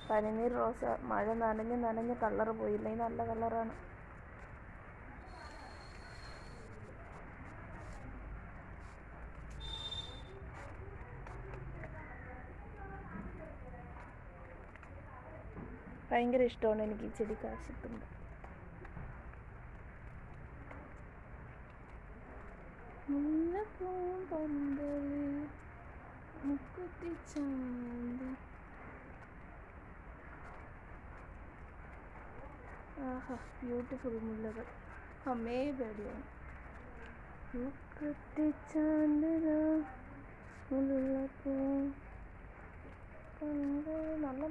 പനിനീർ റോസ മഴ നനഞ്ഞ് നനഞ്ഞ് കളറ് പോയില്ല, ഈ നല്ല കളറാണ്. ഭയങ്കര ഇഷ്ടമാണ് എനിക്ക് ഈ ചെടി കാശിത്തുമ്പ്. ആഹാ, ബ്യൂട്ടിഫുൾ മുല്ലകൾ. അമ്മേ പേടിയാണ്. നല്ല